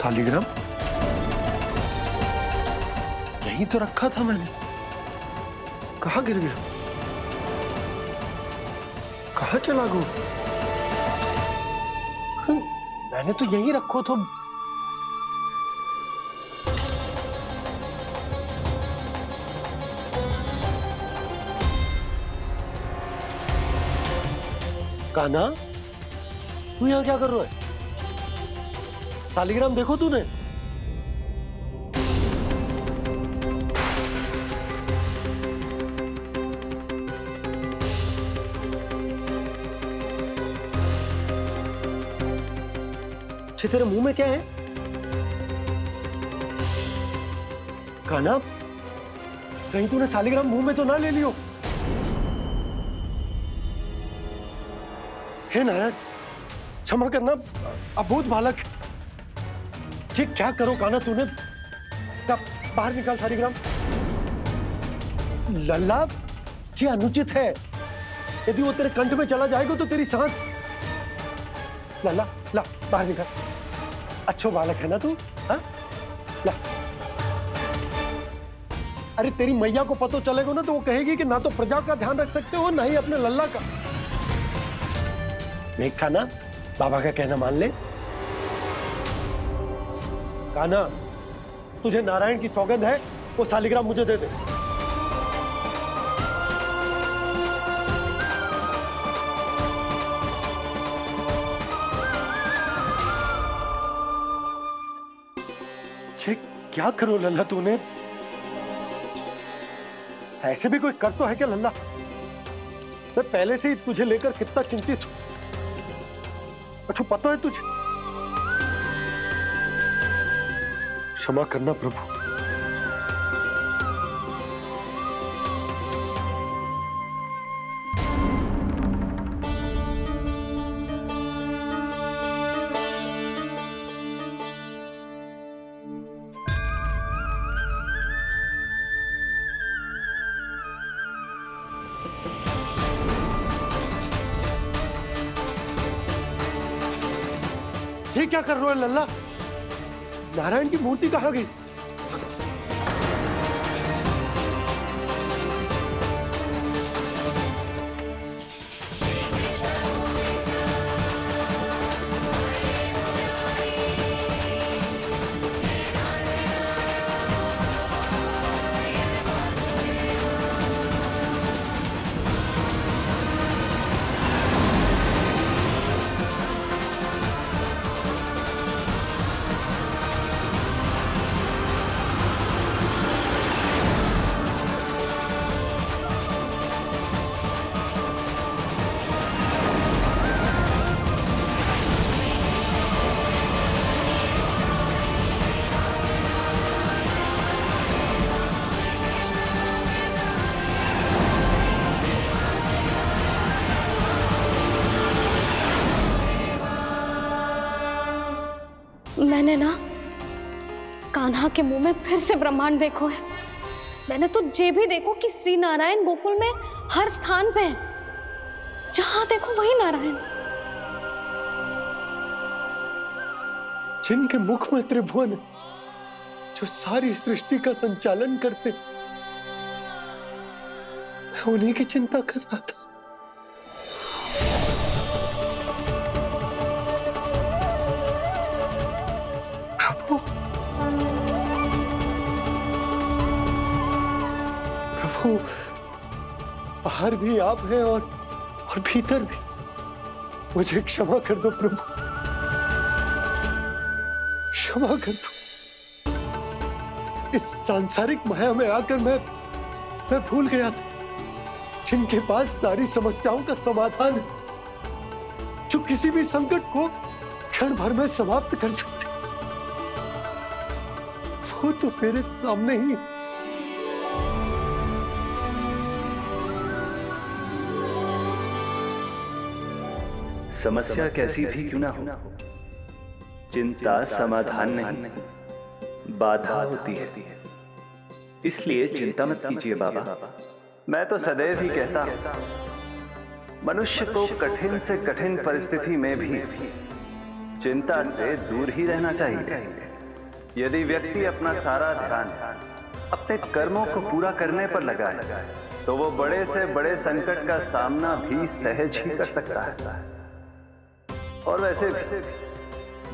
शालिग्राम यहीं तो रखा था मैंने, कहाँ गिर गया, कहाँ चला गया? मैंने तो यहीं रखो था। कान्हा, तू यहाँ क्या कर रहा है? शालिग्राम देखो तूने? अच्छे, तेरे मुंह में क्या है? कान्हा, कहीं तूने शालिग्राम मुंह में तो ना ले लियो? हे नारायण, क्षमा करना, अबोध बालक। जी क्या करो कान्हा तूने? बाहर निकाल शालिग्राम। लल्ला, जी अनुचित है। यदि वो तेरे कंठ में चला जाएगा तो तेरी सांस। लल्ला, ला बाहर निकाल। अच्छो बालक है ना तू? हाँ, ला। अरे तेरी मैया को पता चलेगा ना तो वो कहेगी कि ना तो प्रजा का ध्यान रख सकते हो ना ही अपने लल्ला का। देख कान्हा, बाबा का कहना मान ले। कान्हा, तुझे नारायण की सौगंध है, वो शालिग्राम मुझे दे दे। क्या करो लल्ला तूने? ऐसे भी कोई कर तो है क्या लल्ला? मैं पहले से ही तुझे लेकर कितना चिंतित हूं। अच्छा पता है तुझे? क्षमा करना प्रभु। ये क्या कर रहे हो लल्ला? नारायण की मूर्ति कहाँ गई? मैंने ना कान्हा के मुंह में फिर से ब्रह्मांड देखो है। मैंने तो ये भी देखो कि श्री नारायण गोकुल में हर स्थान पे है, जहां देखो वही नारायण। जिनके मुख में त्रिभुवन, जो सारी सृष्टि का संचालन करते, मैं उन्हीं की चिंता कर रहा था। प्रभु, बाहर भी आप हैं और भीतर भी। मुझे क्षमा कर दो प्रभु, क्षमा कर दो। इस सांसारिक माया में आकर मैं भूल गया था जिनके पास सारी समस्याओं का समाधान है, जो किसी भी संकट को क्षण भर में समाप्त कर सकते, वो तो मेरे सामने ही। समस्या कैसी भी क्यों ना हो, चिंता समाधान नहीं, बाधा होती है। इसलिए चिंता मत कीजिए बाबा। मैं तो सदैव ही कहता हूं, मनुष्य को कठिन से कठिन परिस्थिति में भी चिंता से दूर ही रहना चाहिए। यदि व्यक्ति अपना सारा ध्यान अपने कर्मों को पूरा करने पर लगाए तो वो बड़े से बड़े संकट का सामना भी सहज ही कर सकता है। और वैसे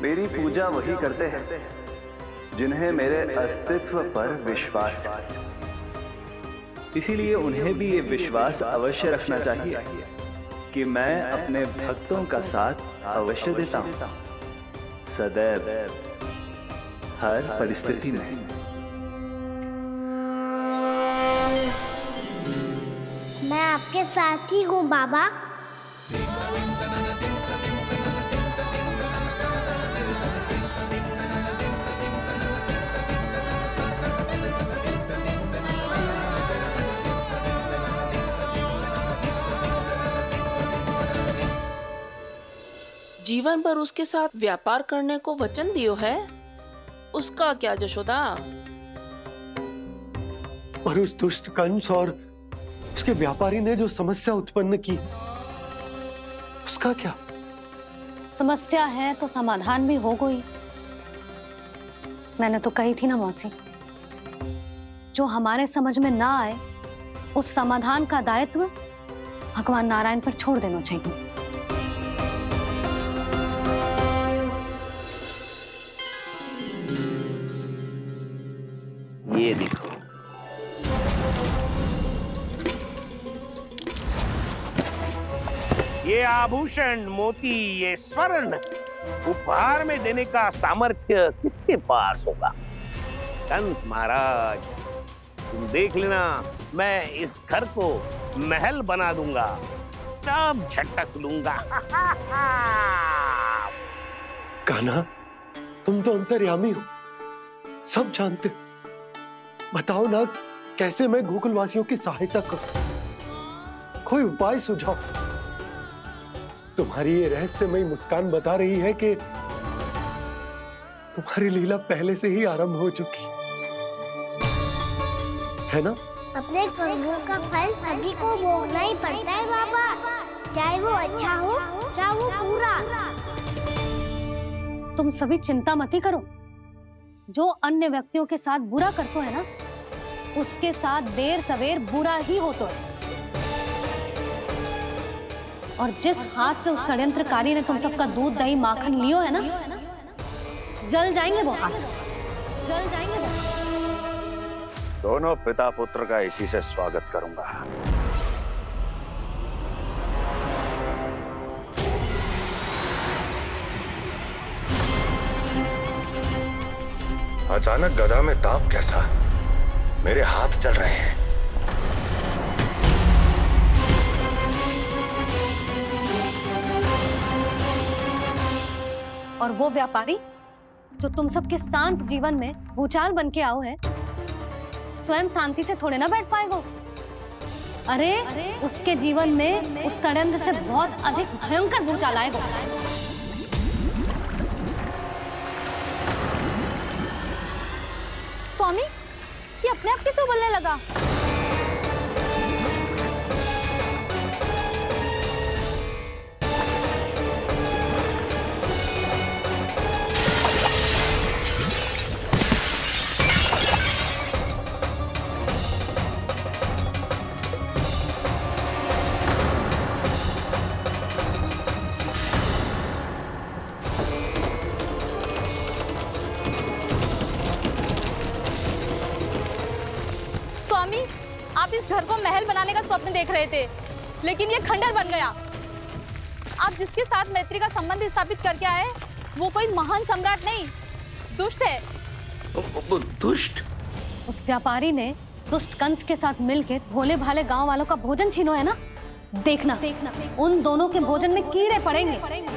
मेरी पूजा वही करते हैं जिन्हें मेरे अस्तित्व पर विश्वास है। इसीलिए उन्हें भी ये विश्वास अवश्य रखना चाहिए कि मैं अपने भक्तों का साथ अवश्य देता हूं, सदैव, हर परिस्थिति में। मैं आपके साथ ही हूँ बाबा। जीवन भर उसके साथ व्यापार करने को वचन दियो है, उसका क्या जशोदा? और उस दुष्ट कंस और उसके व्यापारी ने जो समस्या उत्पन्न की, उसका क्या? समस्या है तो समाधान भी हो गई। मैंने तो कही थी ना मौसी, जो हमारे समझ में ना आए उस समाधान का दायित्व भगवान नारायण पर छोड़ देना चाहिए। ये देखो, ये आभूषण, मोती, ये स्वर्ण उपहार में देने का सामर्थ्य किसके पास होगा? कंस महाराज, तुम देख लेना, मैं इस घर को महल बना दूंगा, सब झटक लूंगा। कान्हा, तुम तो अंतर्यामी हो, सब जानते। बताओ ना, कैसे मैं गोकुलवासियों की सहायता करूं? कोई उपाय सुझाओ। तुम्हारी ये रहस्यमयी मुस्कान बता रही है कि तुम्हारी लीला पहले से ही आरंभ हो चुकी है ना? अपने कर्मों का फल सभी को भोगना ही पड़ता है बाबा, चाहे वो अच्छा हो चाहे वो बुरा। तुम सभी चिंता मत ही करो। जो अन्य व्यक्तियों के साथ बुरा करते है ना, उसके साथ देर सवेर बुरा ही होता है। और जिस हाथ से उस षड्यंत्रकारी ने तुम सबका दूध दही माखन लियो है ना, जल जाएंगे वो हाथ, जल जाएंगे वो। दोनों पिता पुत्र का इसी से स्वागत करूंगा। अचानक गदा में ताप कैसा? मेरे हाथ जल रहे हैं। और वो व्यापारी जो तुम सबके शांत जीवन में भूचाल बन के आओ है, स्वयं शांति से थोड़े ना बैठ पाएगा। अरे उसके जीवन में उस षड्यंत्र से बहुत अधिक भयंकर भूचाल आएगा। स्वामी, ये अपने आप कैसे उबलने लगा? आप इस घर को महल बनाने का स्वप्न देख रहे थे, लेकिन ये खंडर बन गया। आप जिसके साथ मैत्री का संबंध स्थापित करके आए, वो कोई महान सम्राट नहीं, दुष्ट है। दुष्ट? उस व्यापारी ने दुष्ट कंस के साथ मिलकर भोले भाले गांव वालों का भोजन छीनो है ना। देखना उन दोनों के भोजन में कीड़े पड़ेंगे।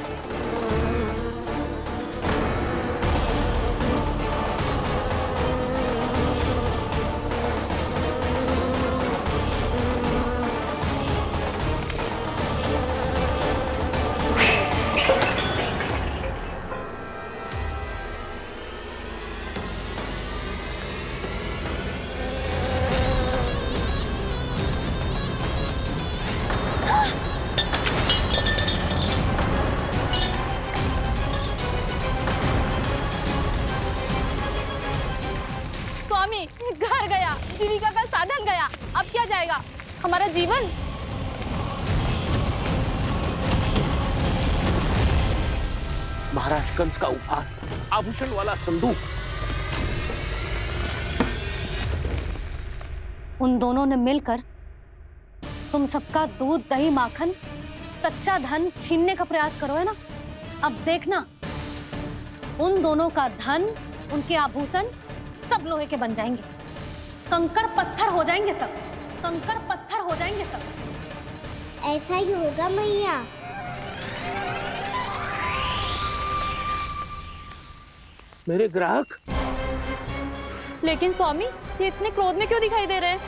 हमारा जीवन। महाराज कंस का उपहार, आभूषण वाला संदूक। उन दोनों ने मिलकर तुम सबका दूध, दही, माखन, सच्चा धन छीनने का प्रयास करो, है ना? अब देखना, उन दोनों का धन, उनके आभूषण सब लोहे के बन जाएंगे, कंकड़ पत्थर हो जाएंगे सब, कंकड़ पत्थर हो जाएंगे सब। ऐसा ही होगा मैया। मेरे ग्राहक। लेकिन स्वामी, ये इतने क्रोध में क्यों दिखाई दे रहे हैं?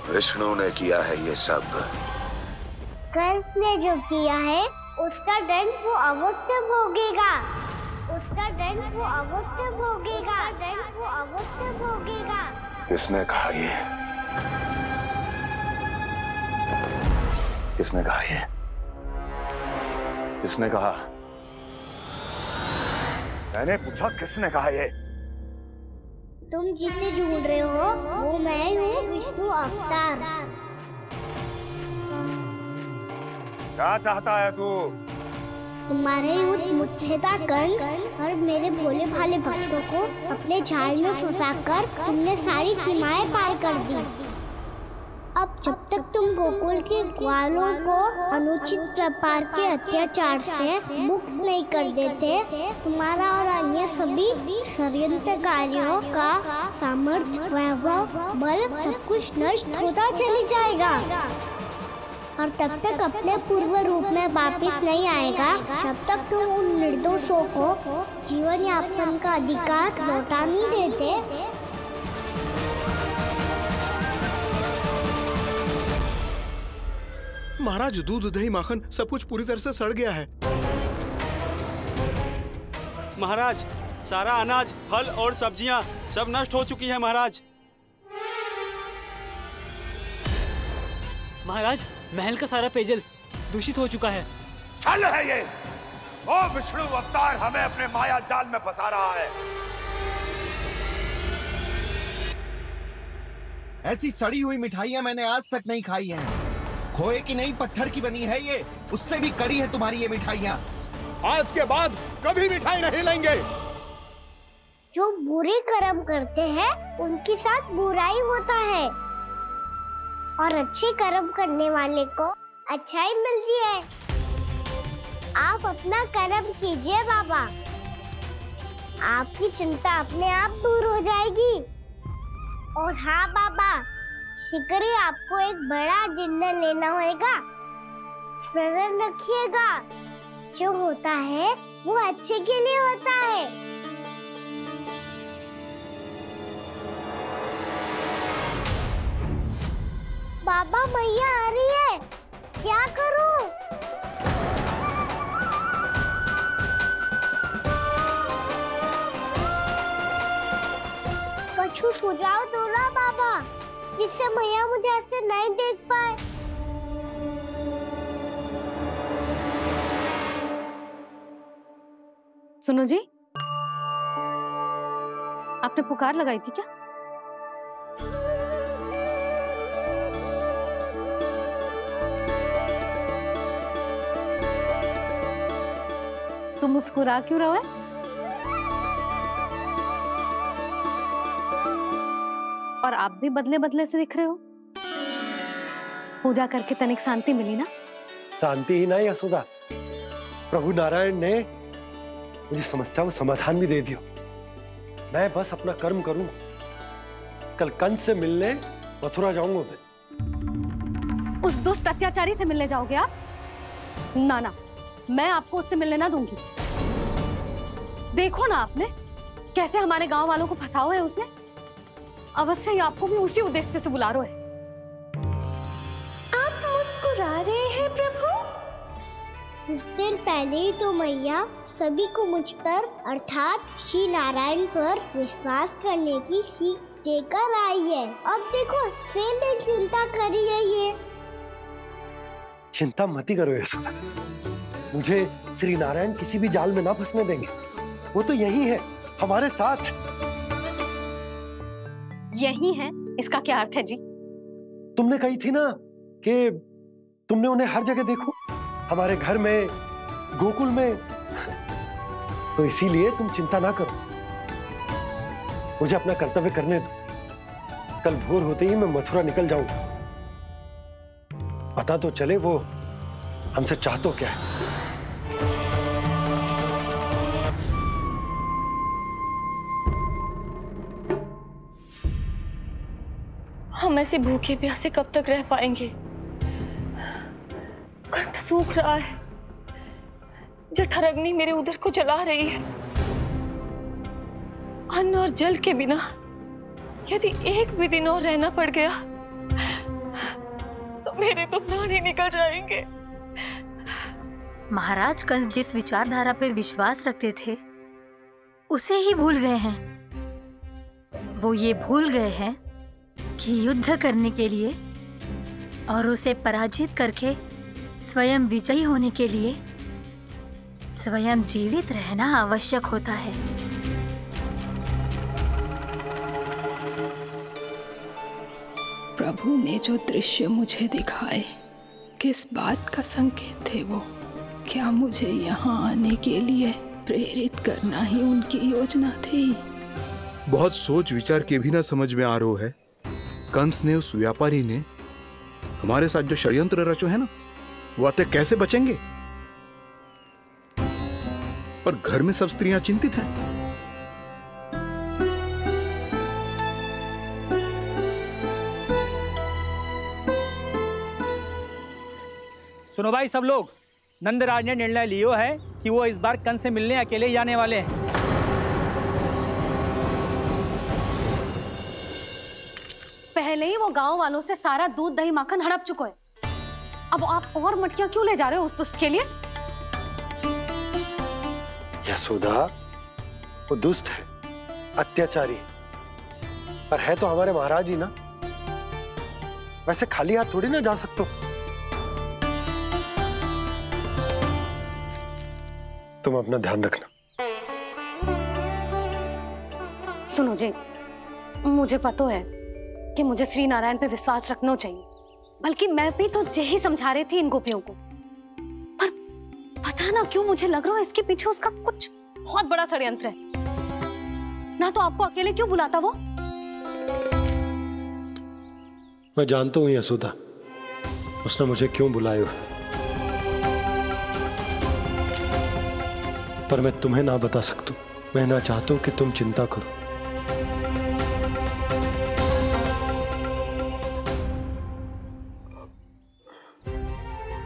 विष्णु ने किया है ये सब। कंस ने जो किया है उसका दंड वो अवश्य भोगेगा, उसका दंड वो अवश्य भोगेगा, दंड वो अवश्य भोगेगा। किसने कहा ये? किसने कहा ये? किसने कहा? मैंने पूछा किसने कहा ये? तुम जिसे ढूंढ रहे हो वो मैं हूँ, विष्णु अवतार। क्या चाहता है तू? तुम्हारे युद्ध मुझसे था कंस, और मेरे भोले भाले भक्तों को अपने जाल में फंसाकर तुमने सारी सीमाएं पार कर दी। अब जब तक तुम गोकुल के ग्वालों को अनुचित प्रकार के अत्याचार से मुक्त नहीं कर देते, तुम्हारा और अन्य सभी षड्यंत्रकारियों का सामर्थ्य, वैभव, बल सब कुछ नष्ट होता चली जाएगा, और तब तक अपने पूर्व रूप में वापस नहीं आएगा जब तक तुम उन निर्दोषों को जीवन यापन का अधिकार लौटा नहीं देते। महाराज, दूध, दही, माखन सब कुछ पूरी तरह से सड़ गया है। महाराज, सारा अनाज, फल और सब्जियां सब नष्ट हो चुकी हैं महाराज। महाराज, महल का सारा पेयजल दूषित हो चुका है। छल है ये। ओ विष्णु अवतार हमें अपने माया जाल में फंसा रहा है। ऐसी सड़ी हुई मिठाइयां मैंने आज तक नहीं खाई हैं। खोए की नहीं, पत्थर की बनी है ये, उससे भी कड़ी है तुम्हारी ये मिठाइयाँ। आज के बाद कभी मिठाई नहीं लेंगे। जो बुरे कर्म करते हैं उनके साथ बुराई होता है, और अच्छे कर्म करने वाले को अच्छाई मिलती है। आप अपना कर्म कीजिए बाबा, आपकी चिंता अपने आप दूर हो जाएगी। और हाँ बाबा, शीघ्र ही आपको एक बड़ा डिनर लेना होगा। स्मरण रखिएगा, जो होता है वो अच्छे के लिए होता है। बाबा, मैया आ रही है, क्या करूं? कछु सुझाव दो ना बाबा, जिससे मैया मुझे ऐसे नहीं देख पाए। सुनो जी, आपने पुकार लगाई थी क्या? तुम मुस्कुरा क्यों रहे हो? और आप भी बदले बदले से दिख रहे हो। पूजा करके तनिक शांति मिली ना? शांति ही नहीं यशोदा, प्रभु नारायण ने मुझे समस्या को समाधान भी दे दिया। मैं बस अपना कर्म करूंगा। कल कंस से मिलने मथुरा जाऊंगा मैं। उस दुष्ट अत्याचारी से मिलने जाओगे आप? ना ना, मैं आपको उससे मिलने ना दूंगी। देखो ना आपने कैसे हमारे गांव वालों को फंसाओ है उसने। अवश्य ही आपको भी उसी उद्देश्य से बुला रहा है। आप मुस्कुरा रहे हैं प्रभु? कुछ देर पहले ही तो मैया सभी को मुझ पर अर्थात श्री नारायण पर विश्वास करने की सीख देकर आई है। अब देखो स्वयं भी चिंता करी है ये। चिंता मत ही करो यशोदा, मुझे श्री नारायण किसी भी जाल में ना फंसने देंगे। वो तो यही है हमारे साथ। यही है, इसका क्या अर्थ है जी? तुमने कही थी ना कि तुमने उन्हें हर जगह देखो, हमारे घर में, गोकुल में, तो इसीलिए तुम चिंता ना करो, मुझे अपना कर्तव्य करने दो। कल भोर होते ही मैं मथुरा निकल जाऊंगा। पता तो चले वो हमसे चाहतो क्या है। हम ऐसे भूखे प्यासे कब तक रह पाएंगे? कंठ सूख रहा है, जठराग्नि मेरे उदर को जला रही है। अन्न और जल के बिना यदि एक भी दिन और रहना पड़ गया तो मेरे तो प्राण ही निकल जाएंगे। महाराज कंस जिस विचारधारा पे विश्वास रखते थे उसे ही भूल गए हैं। वो ये भूल गए हैं कि युद्ध करने के लिए और उसे पराजित करके स्वयं विजयी होने के लिए स्वयं जीवित रहना आवश्यक होता है। प्रभु ने जो दृश्य मुझे दिखाए, किस बात का संकेत थे वो? क्या मुझे यहाँ आने के लिए प्रेरित करना ही उनकी योजना थी? बहुत सोच विचार के भी ना समझ में आ रहा है। कंस ने, उस व्यापारी ने हमारे साथ जो षड्यंत्र रचो है ना, वो आते कैसे बचेंगे? पर घर में सब स्त्रियां चिंतित हैं। सुनो भाई सब लोग, नंदराज ने निर्णय लियो है कि वो इस बार कंस से मिलने अकेले ही आने वाले हैं। पहले ही वो गांव वालों से सारा दूध दही माखन हड़प चुका है। अब आप और मटकियां क्यों ले जा रहे हो उस दुष्ट के लिए? यशोदा, वो दुष्ट है, अत्याचारी, पर है तो हमारे महाराज ही ना। वैसे खाली हाथ थोड़ी ना जा सकते। तुम अपना ध्यान रखना। सुनो जी, मुझे पता है कि मुझे श्री नारायण पे विश्वास रखना चाहिए, बल्कि मैं भी तो यही समझा रही थी इन गोपियों को। पर पता ना क्यों मुझे लग रहा है इसके पीछे उसका कुछ बहुत बड़ा षड्यंत्र है। ना तो आपको अकेले क्यों बुलाता वो? मैं जानता हूं यशोदा, उसने मुझे क्यों बुलाया, पर मैं तुम्हें ना बता सकता। मैं ना चाहता हूं कि तुम चिंता करो।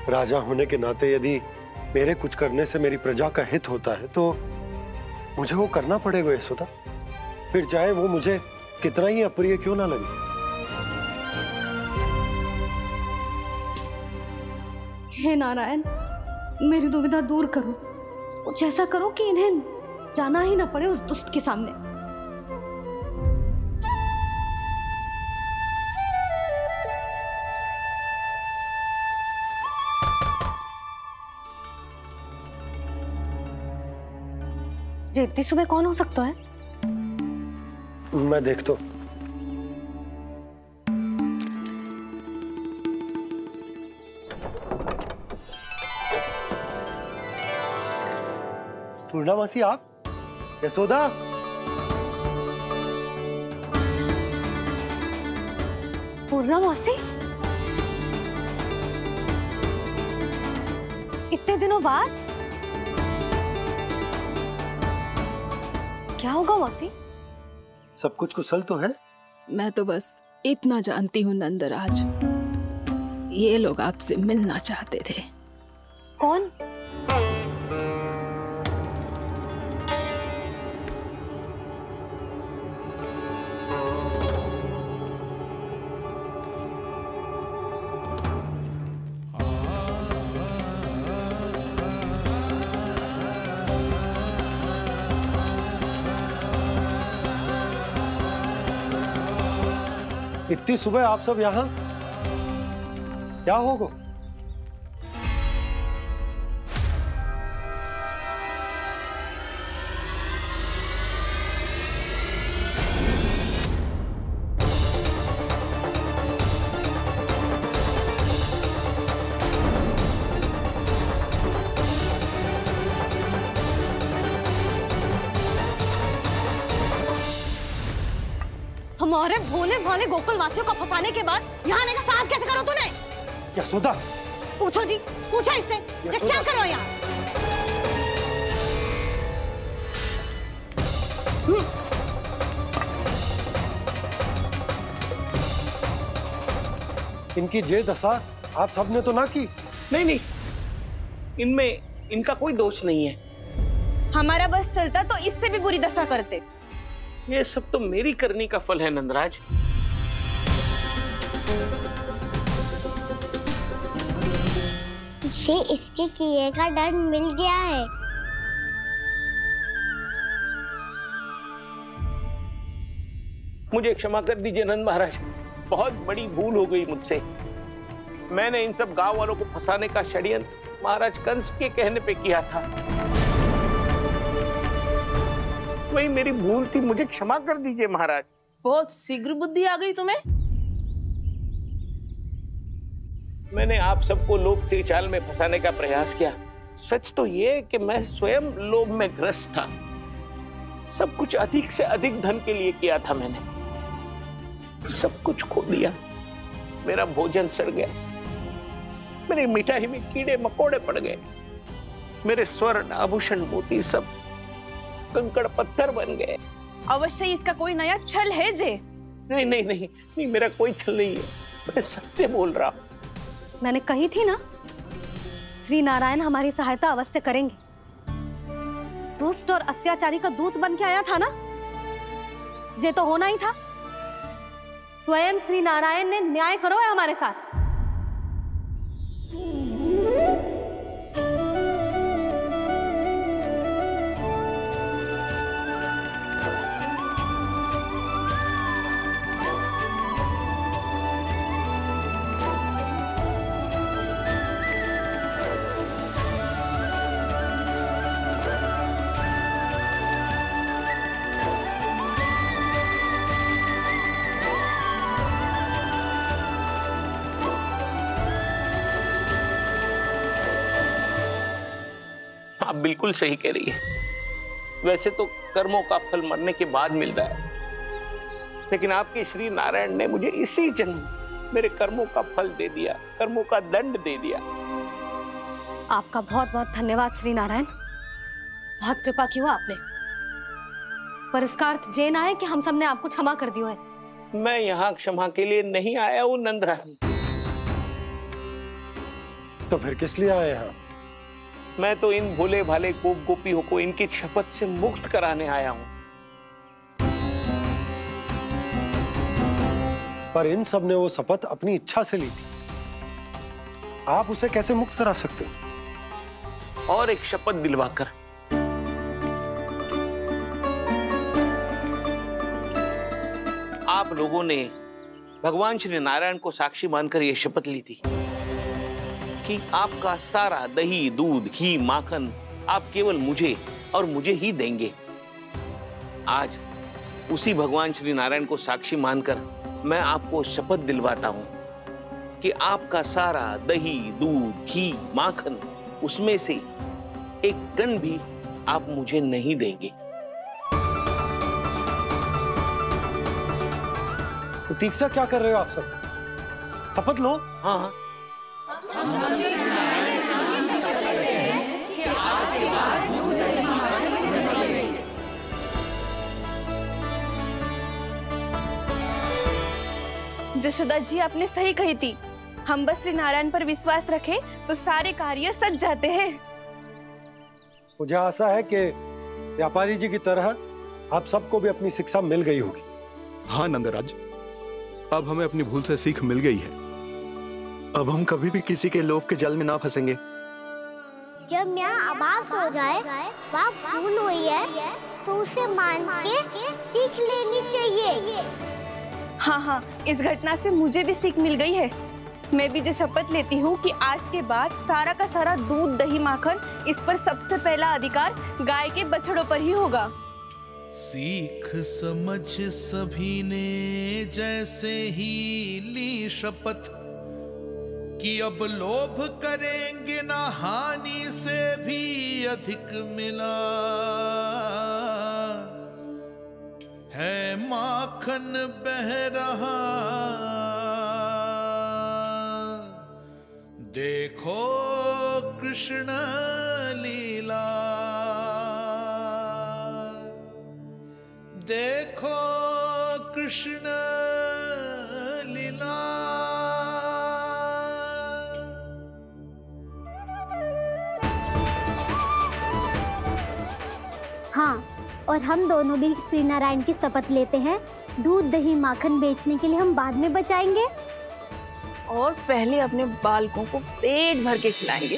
राजा होने के नाते यदि मेरे कुछ करने से मेरी प्रजा का हित होता है तो मुझे वो करना पड़ेगा यशोदा, फिर चाहे वो मुझे कितना ही अप्रिय क्यों ना लगे। हे नारायण, मेरी दुविधा दूर करो। कुछ ऐसा करो कि इन्हें जाना ही ना पड़े उस दुष्ट के सामने। जी इतनी सुबह कौन हो सकता है? मैं देखता हूं। पूर्णामासी, आप? यशोदा, पूर्णामासी, इतने दिनों बाद? क्या होगा मासी? सब कुछ कुशल तो है? मैं तो बस इतना जानती हूँ नंदराज, ये लोग आपसे मिलना चाहते थे। कौन? इतनी सुबह आप सब यहाँ? क्या होगा? हमारे भोले भाले गोकुल वासियों को फंसाने के बाद यहाँ आने का साहस कैसे करो तूने? यशोदा, पूछो जी, पूछो इससे, ये क्या करो यहाँ? इनकी ये दशा आप सबने तो ना की? नहीं नहीं, इनमें इनका कोई दोष नहीं है। हमारा बस चलता तो इससे भी बुरी दशा करते। ये सब तो मेरी करनी का फल है नंदराज। इसे इसके किए का दंड मिल गया है। मुझे क्षमा कर दीजिए नंद महाराज, बहुत बड़ी भूल हो गई मुझसे। मैंने इन सब गांव वालों को फंसाने का षड्यंत्र महाराज कंस के कहने पे किया था। वही मेरी भूल थी, मुझे क्षमा कर दीजिए महाराज। बहुत शीघ्र बुद्धि आ गई तुम्हें। मैंने आप सबको लोभ के जाल में फंसाने का प्रयास किया। सच तो ये कि मैं स्वयं लोभ में ग्रस्त था। सब कुछ अधिक से अधिक धन के लिए किया था मैंने। सब कुछ खो दिया। मेरा भोजन सड़ गया, मेरी मिठाई में कीड़े मकोड़े पड़ गए, मेरे स्वर्ण आभूषण मोती सब कंकड़ पत्थर बन गए। अवश्य इसका कोई नया छल है जे। नहीं नहीं नहीं नहीं, मेरा कोई छल नहीं है, मैं सत्य बोल रहा हूं। मैंने कही थी ना, श्री नारायण हमारी सहायता अवश्य करेंगे। दुष्ट और अत्याचारी का दूत बन के आया था ना, ये तो होना ही था। स्वयं श्री नारायण ने न्याय करो है हमारे साथ। आप बिल्कुल सही कह रही है। वैसे तो कर्मों का फल मरने के बाद मिल रहा है, लेकिन आपके श्री नारायण ने मुझे इसी जन्म मेरे कर्मों का फल दे दिया, कर्मों का दंड दे दिया। आपका बहुत बहुत धन्यवाद श्री नारायण, बहुत कृपा की हो आपने। पर इसका अर्थ ये ना है कि हम सबने आपको क्षमा कर दिया है। मैं यहाँ क्षमा के लिए नहीं आया हूँ नंदरानी। तो फिर किस लिए आए यहाँ? मैं तो इन भोले भाले गोप गोपियों को इनकी शपथ से मुक्त कराने आया हूं। पर इन सब ने वो शपथ अपनी इच्छा से ली थी, आप उसे कैसे मुक्त करा सकते हो? और एक शपथ दिलवाकर। आप लोगों ने भगवान श्री नारायण को साक्षी मानकर यह शपथ ली थी कि आपका सारा दही, दूध, घी, माखन आप केवल मुझे और मुझे ही देंगे। आज उसी भगवान श्री नारायण को साक्षी मानकर मैं आपको शपथ दिलवाता हूं कि आपका सारा दही, दूध, घी, माखन उसमें से एक कण भी आप मुझे नहीं देंगे। प्रतीक्षा क्या कर रहे हो आप सब? शपथ लो। हाँ हाँ, जशोदा जी आपने सही कही थी, हम बस श्री नारायण पर विश्वास रखें तो सारे कार्य सज जाते हैं। मुझे आशा है कि व्यापारी जी की तरह आप सबको भी अपनी शिक्षा मिल गई होगी। हाँ नंदराज, अब हमें अपनी भूल से सीख मिल गई है। अब हम कभी भी किसी के लोभ के जल में ना फंसेंगे। जब यहाँ आभास हो जाए वहाँ भूल हुई है तो उसे मान के सीख लेनी चाहिए। हाँ हाँ, इस घटना से मुझे भी सीख मिल गई है। मैं भी जो शपथ लेती हूँ कि आज के बाद सारा का सारा दूध दही माखन इस पर सबसे पहला अधिकार गाय के बछड़ों पर ही होगा। सीख समझ सभी ने जैसे ही ली शपथ कि अब लोभ करेंगे ना हानि से भी अधिक मिला है माखन बह रहा देखो कृष्ण लीला देखो कृष्ण लीला। हाँ, और हम दोनों भी श्री नारायण की शपथ लेते हैं, दूध दही माखन बेचने के लिए हम बाद में बचाएंगे और पहले अपने बालकों को पेट भर के खिलाएंगे।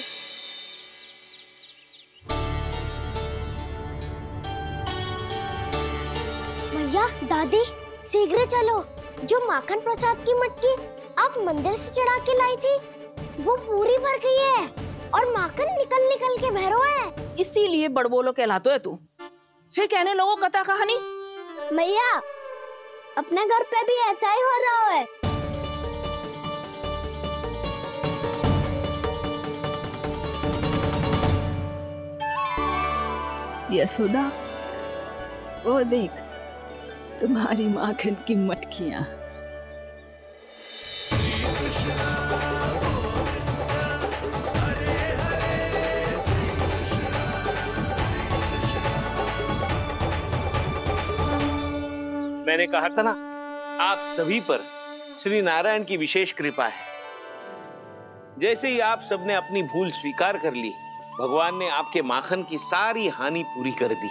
मैया, दादी, शीघ्र चलो। जो माखन प्रसाद की मटकी आप मंदिर से चढ़ा के लाई थी वो पूरी भर गई है और माखन निकल निकल के बह रहा है। इसीलिए बड़बोलो कहलाते है तू। फिर कहने लोगों कथा कहानी। मैया, अपने घर पे भी ऐसा ही हो रहा है। यशोदा, वो देख तुम्हारी माखन की मटकियां। मैंने कहा था ना, आप सभी पर श्री नारायण की विशेष कृपा है। जैसे ही आप सबने अपनी भूल स्वीकार कर ली, भगवान ने आपके माखन की सारी हानि पूरी कर दी।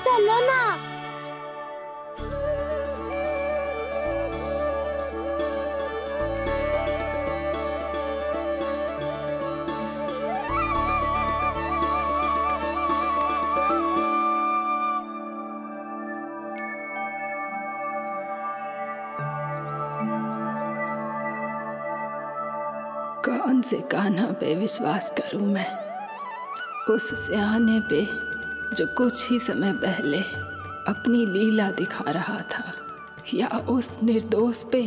चलो ना। कौन से कान्हा पे विश्वास करूं मैं? उस सियाने पे जो कुछ ही समय पहले अपनी लीला दिखा रहा था, या उस निर्दोष पे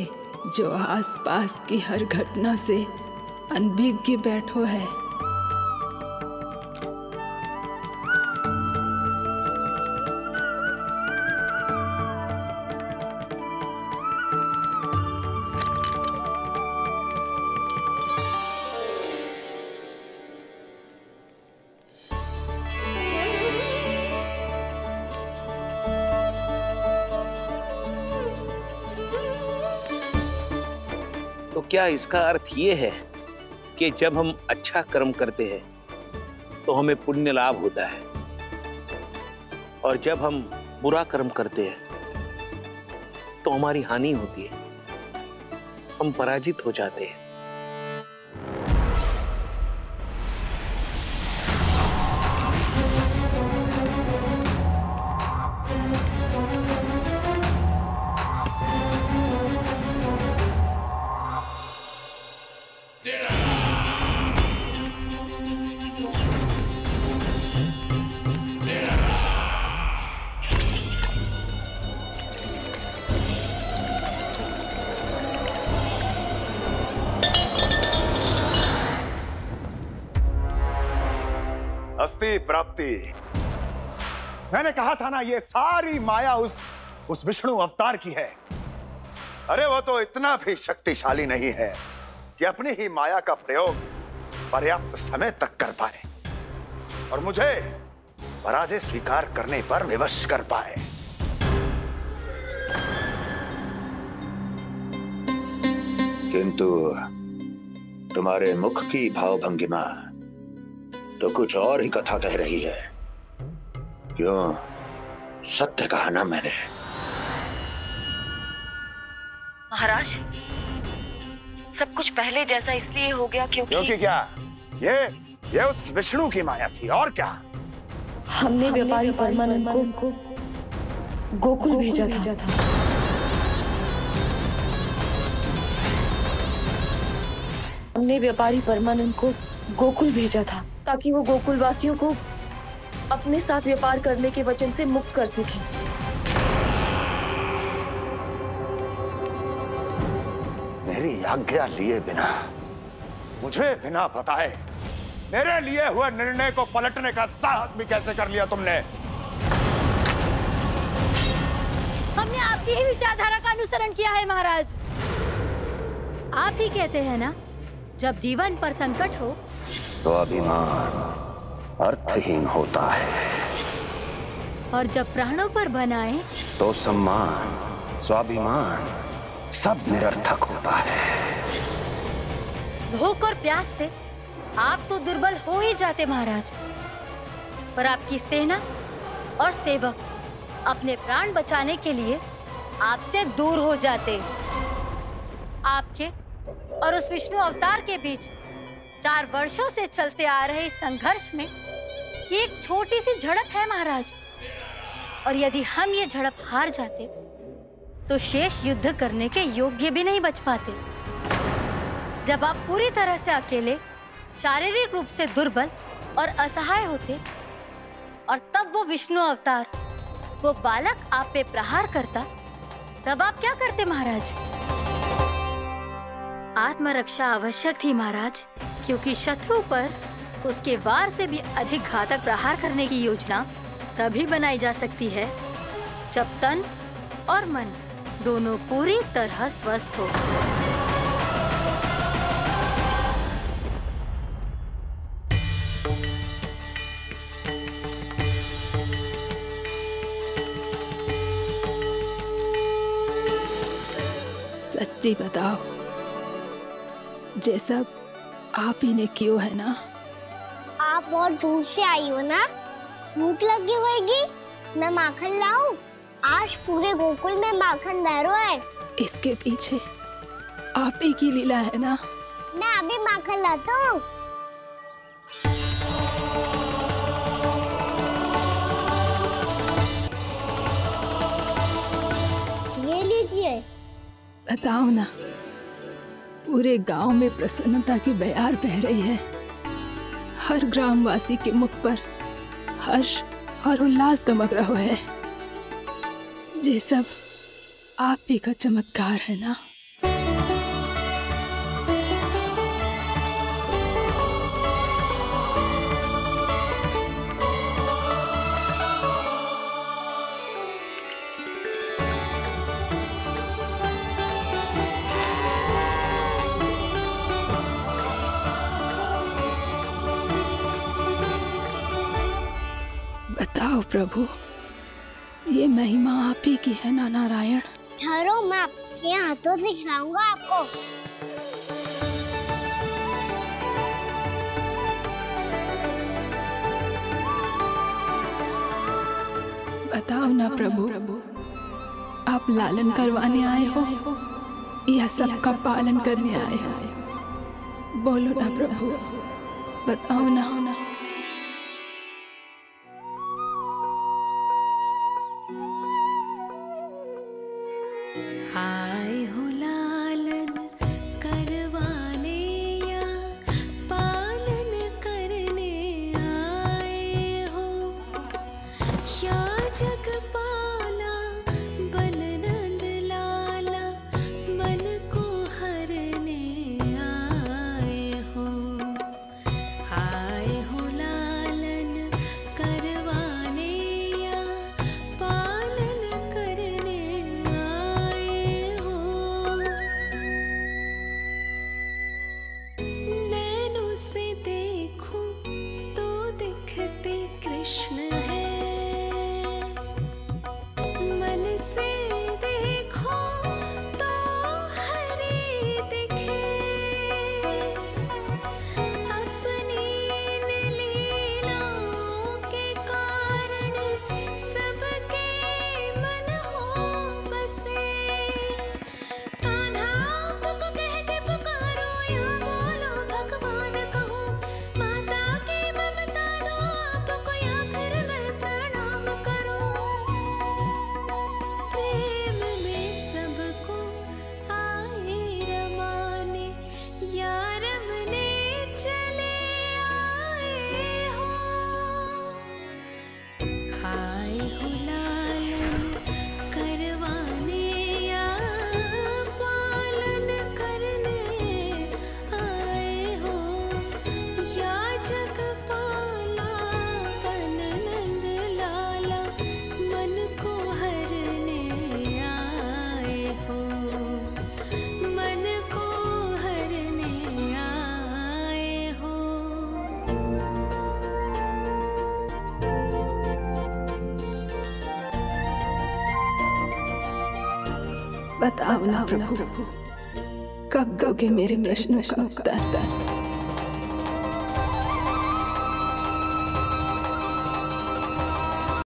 जो आसपास की हर घटना से अनभिज्ञ बैठो है। तो क्या इसका अर्थ ये है कि जब हम अच्छा कर्म करते हैं तो हमें पुण्य लाभ होता है, और जब हम बुरा कर्म करते हैं तो हमारी हानि होती है, हम पराजित हो जाते हैं? प्राप्ति प्राप्ति। मैंने कहा था ना, ये सारी माया उस विष्णु अवतार की है। अरे वो तो इतना भी शक्तिशाली नहीं है कि अपनी ही माया का प्रयोग पर्याप्त समय तक कर पाए और मुझे पराजय स्वीकार करने पर विवश कर पाए। किंतु तुम्हारे मुख की भावभंगिमा तो कुछ और ही कथा कह रही है। क्यों? सत्य कहा ना मैंने। महाराज, सब कुछ पहले जैसा इसलिए हो गया क्योंकि क्या? ये उस विष्णु की माया थी, और क्या? हमने व्यापारी परमानंद को गोकुल भेजा था। हमने व्यापारी परमानंद को गोकुल भेजा था ताकि वो गोकुल वासियों को अपने साथ व्यापार करने के वचन से मुक्त कर सके। मेरी आज्ञा लिए बिना, मुझे बिना बताए मेरे लिए हुए निर्णय को पलटने का साहस भी कैसे कर लिया तुमने? हमने आपकी ही विचारधारा का अनुसरण किया है महाराज। आप ही कहते हैं ना, जब जीवन पर संकट हो तो अभिमान अर्थहीन होता है, और जब प्राणों पर बनाए तो सम्मान स्वाभिमान सब निरर्थक होता है। भूख और प्यास से आप तो दुर्बल हो ही जाते महाराज, पर आपकी सेना और सेवक अपने प्राण बचाने के लिए आपसे दूर हो जाते। आपके और उस विष्णु अवतार के बीच 4 वर्षों से चलते आ रहे इस संघर्ष में ये एक छोटी सी झड़प है महाराज, और यदि हम ये झड़प हार जाते तो शेष युद्ध करने के योग्य भी नहीं बच पाते। जब आप पूरी तरह से अकेले, शारीरिक रूप से दुर्बल और असहाय होते, और तब वो विष्णु अवतार, वो बालक आप पे प्रहार करता, तब आप क्या करते महाराज? आत्मरक्षा आवश्यक थी महाराज, क्योंकि शत्रु पर उसके वार से भी अधिक घातक प्रहार करने की योजना तभी बनाई जा सकती है जब तन और मन दोनों पूरी तरह स्वस्थ हो। सच्ची बताओ, जैसा आप ही ने कियो है ना? आप बहुत दूर से आई हो ना, भूख लगी होगी। मैं माखन लाऊं? आज पूरे गोकुल में माखन बह रहा है। इसके पीछे आप ही की लीला है ना? मैं अभी माखन लाता हूँ। ये लीजिए। बताओ ना, पूरे गांव में प्रसन्नता की बयार बह रही है। हर ग्रामवासी के मुख पर हर्ष और उल्लास दमक रहा है। ये सब आप ही का चमत्कार है ना? बताओ प्रभु, ये महिमा आप ही की है ना नारायण? ठहरो, मैं आपके हाथों से खिलाऊंगा आपको। बताओ ना प्रभु, आप लालन करवाने आए हो या सबका पालन करने आए हो? बोलो ना प्रभु, बताओ ना। आए हो लालन करवाने या पालन करने आए हो, या जगपाला बन नंद लाला मन को हरने आए हो। आए हो लालन बताओ ना प्रभु, कब दोगे मेरे प्रश्नों का उत्तर?